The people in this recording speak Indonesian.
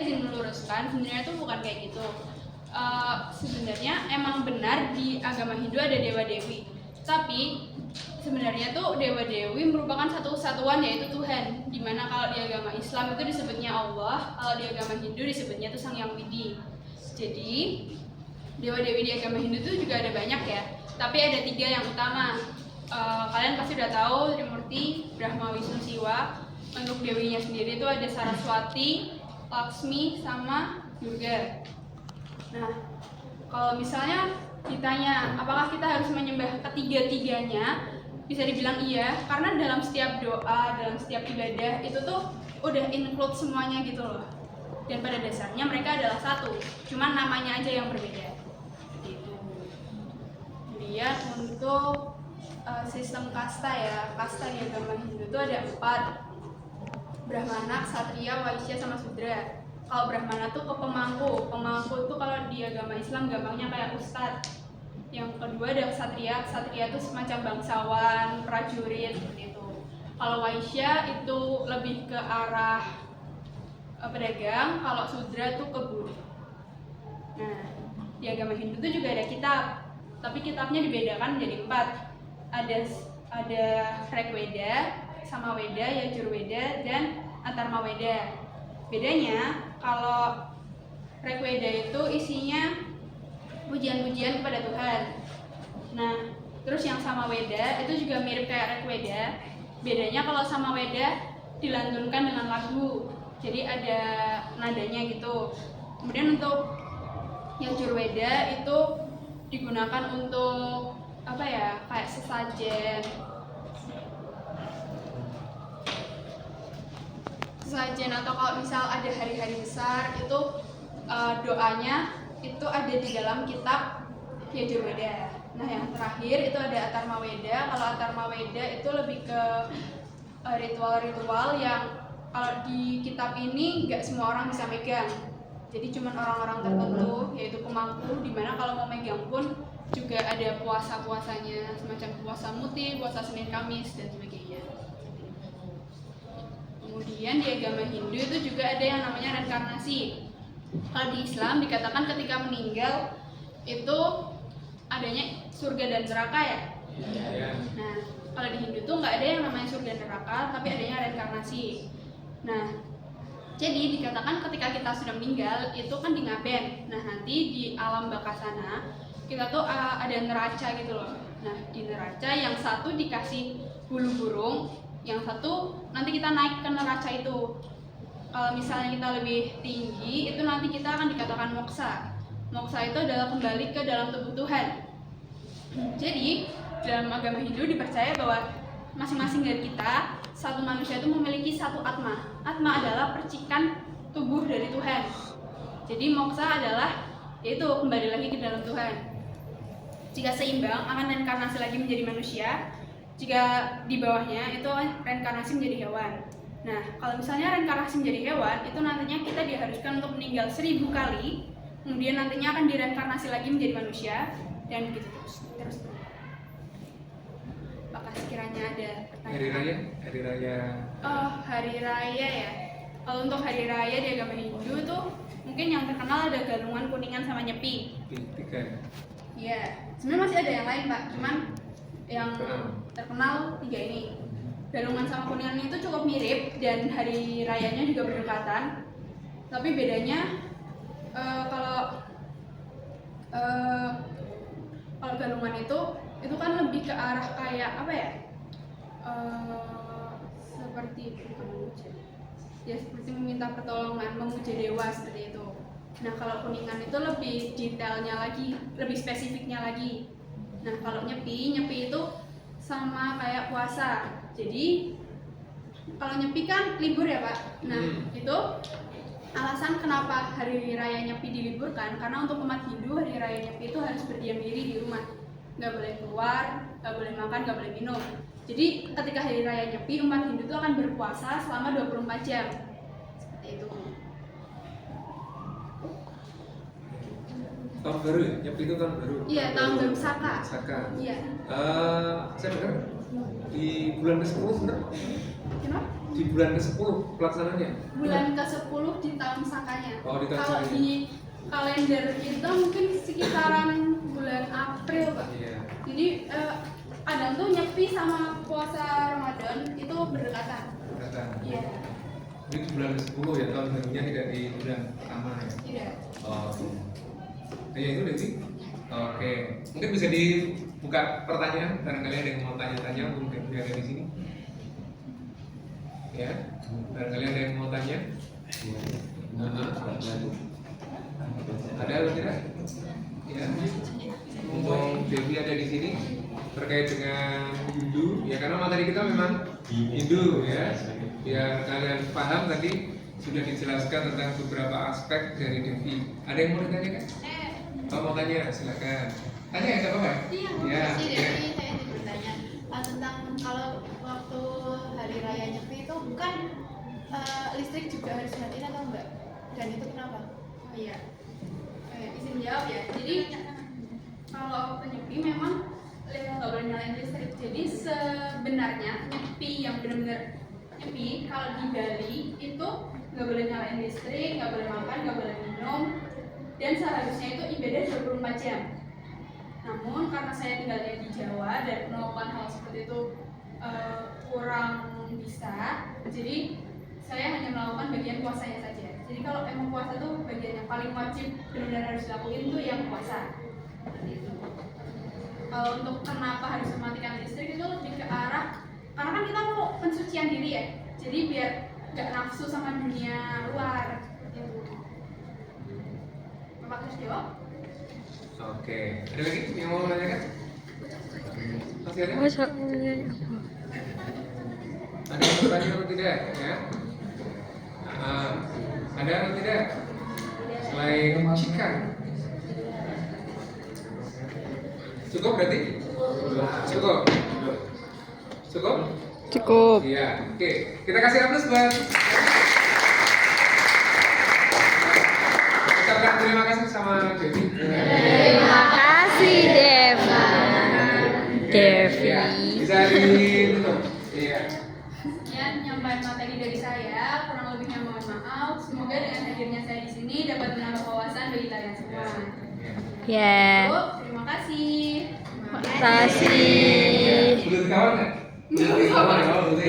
izin meluruskan, sebenarnya itu bukan kayak gitu. Sebenarnya emang benar di agama Hindu ada dewa-dewi, tapi sebenarnya tuh dewa-dewi merupakan satu kesatuan, yaitu Tuhan. Dimana kalau di agama Islam itu disebutnya Allah, kalau di agama Hindu disebutnya itu Sang Yang Widi. Jadi dewa-dewi di agama Hindu itu juga ada banyak ya, tapi ada 3 yang utama. Kalian pasti udah tahu Trimurti, Brahma, Wisnu, Siwa. Untuk dewinya sendiri itu ada Saraswati, Laksmi, sama Durga. Nah, kalau misalnya ditanya apakah kita harus menyembah ketiga-tiganya, bisa dibilang iya, karena dalam setiap doa, dalam setiap ibadah itu tuh udah include semuanya gitu loh. Dan pada dasarnya mereka adalah satu, cuman namanya aja yang berbeda. Gitu. Kemudian untuk sistem kasta ya, kasta di agama Hindu itu ada 4, Brahmana, Ksatria, Waisya, sama Sudra. Kalau Brahmana tuh ke pemangku. Pemangku itu kalau di agama Islam gampangnya kayak ustadz. Yang kedua ada Ksatria. Ksatria itu semacam bangsawan, prajurit seperti itu. Kalau Waisya itu lebih ke arah pedagang. Kalau Sudra tuh ke buruh. Nah, di agama Hindu tuh juga ada kitab, tapi kitabnya dibedakan menjadi 4. Ada Rigveda, Samaveda, Yajurveda, dan Atharmaveda. Bedanya kalau Rigveda itu isinya pujian-pujian kepada Tuhan. Nah, terus yang Samaveda itu juga mirip kayak Rigveda. Bedanya kalau Samaveda dilantunkan dengan lagu, jadi ada nadanya gitu. Kemudian untuk Yajurveda itu digunakan untuk apa ya, kayak sesajen atau kalau misal ada hari-hari besar itu doanya itu ada di dalam kitab Yajurveda. Nah, yang terakhir itu ada Atharmaveda. Kalau Atharmaveda itu lebih ke ritual-ritual yang kalau di kitab ini nggak semua orang bisa megang. Jadi cuma orang-orang tertentu, yaitu pemangku, dimana kalau mau megang pun juga ada puasa-puasanya, semacam puasa muti, puasa Senin Kamis, dan sebagainya. Kemudian di agama Hindu itu juga ada yang namanya reinkarnasi. Kalau di Islam dikatakan ketika meninggal itu adanya surga dan neraka ya. Nah, kalau di Hindu tuh nggak ada yang namanya surga dan neraka, tapi adanya reinkarnasi. Nah, jadi dikatakan ketika kita sudah meninggal itu kan di ngaben. Nah, nanti di alam baka sana kita tuh ada neraca gitu loh. Nah, di neraca yang satu dikasih bulu burung, yang satu nanti kita naik ke neraca itu. Kalau misalnya kita lebih tinggi, itu nanti kita akan dikatakan moksa. Moksa itu adalah kembali ke dalam tubuh Tuhan. Jadi dalam agama Hindu dipercaya bahwa masing-masing dari kita, satu manusia itu memiliki satu atma. Atma adalah percikan tubuh dari Tuhan. Jadi moksa adalah yaitu kembali lagi ke dalam Tuhan. Jika seimbang akan reinkarnasi lagi menjadi manusia. Jika di bawahnya itu reinkarnasi menjadi hewan. Nah, kalau misalnya reinkarnasi menjadi hewan, itu nantinya kita diharuskan untuk meninggal 1000 kali, kemudian nantinya akan direinkarnasi lagi menjadi manusia, dan begitu terus. Apakah sekiranya ada pertanyaan? Hari raya. Oh, hari raya ya. Kalau untuk hari raya di agama Hindu tuh mungkin yang terkenal ada Galungan, Kuningan, sama Nyepi. 3. Iya, sebenarnya masih ada yang lain Pak, cuman yang terkenal 3 ini. Galungan sama Kuningan itu cukup mirip dan hari rayanya juga berdekatan. Tapi bedanya kalau Galungan itu kan lebih ke arah kayak apa ya? Seperti seperti meminta pertolongan, memuja dewa seperti itu. Nah, kalau Kuningan itu lebih detailnya lagi, lebih spesifiknya lagi. Nah, kalau Nyepi itu sama kayak puasa. Jadi kalau Nyepi kan libur ya Pak. Nah, itu alasan kenapa hari raya Nyepi diliburkan, karena untuk umat Hindu hari raya Nyepi itu harus berdiam diri di rumah, nggak boleh keluar, nggak boleh makan, nggak boleh minum. Jadi ketika hari raya Nyepi, umat Hindu itu akan berpuasa selama 24 jam. Seperti itu. Tahun baru ya? Nyepi itu tahun baru? Iya, tahun baru Saka. Iya. Saya dengar di bulan ke-10 benar? Kenapa? di bulan ke-10 pelaksanaannya? Bulan ke-10 di tahun sakanya. Oh, di tahun Kalau sakanya. di kalender kita mungkin sekitaran bulan April, Pak. Iya. Jadi kadang tuh nyepi sama puasa Ramadan itu berdekatan. Kata. Iya. Ini di bulan ke-10 ya, tahun barunya tidak di bulan pertama ya? Tidak. Oh. Ya itu Devi. Oke. Mungkin bisa dibuka pertanyaan, barangkali ada yang mau tanya-tanya untuk Devi ada di sini. Ya, barangkali ada yang mau tanya. Ada atau tidak? Ya. Mumpung Devi ada di sini terkait dengan Hindu, ya karena materi kita memang Hindu ya. Biar kalian paham tadi sudah dijelaskan tentang beberapa aspek dari Devi. Ada yang mau ditanyakan? Kalau mau tanya silakan. Tanya ya, nggak apa-apa. Iya, Ya. makasih Devi, saya bertanya tentang kalau waktu hari raya Nyepi itu kan listrik juga harus dimatiin atau enggak? Dan itu kenapa? Oh iya. Izin jawab ya. Jadi kalau penyepi memang nggak boleh nyalain listrik. Jadi sebenarnya nyepi yang benar-benar nyepi kalau di Bali itu nggak boleh nyalain listrik, nggak boleh makan, nggak boleh minum, dan seharusnya itu ibadah 24 jam. Namun karena saya tinggalnya di Jawa dan melakukan hal seperti itu kurang bisa, jadi saya hanya melakukan bagian puasanya saja. Jadi kalau emang puasa tuh bagian yang paling wajib benar-benar harus dilakuin tuh yang puasa. Seperti itu. Kalau untuk kenapa harus mematikan listrik itu lebih ke arah karena kan kita mau pensucian diri ya. Jadi biar nggak nafsu sama dunia luar. Seperti itu. Bapak harus jawab? Oke. Ada lagi yang mau menanyakan? Masih ada? Ada yang mau bertanya atau tidak? Ya. Ada atau tidak? Selain chicken. Cukup berarti? Cukup. Cukup? Cukup. Iya. Oke. Kita kasih aplaus buat. Ucapkan terima kasih sama Devi. Terima kasih Devi. Ya, bisa ditutup. Iya. Sekian penyampaian materi dari saya, kurang lebihnya mohon maaf. Semoga dengan hadirnya saya di sini dapat menambah wawasan bagi kalian semua. Ya. Cukup, terima kasih. Terima kasih. Belum kawan nggak? Belum kawan ya?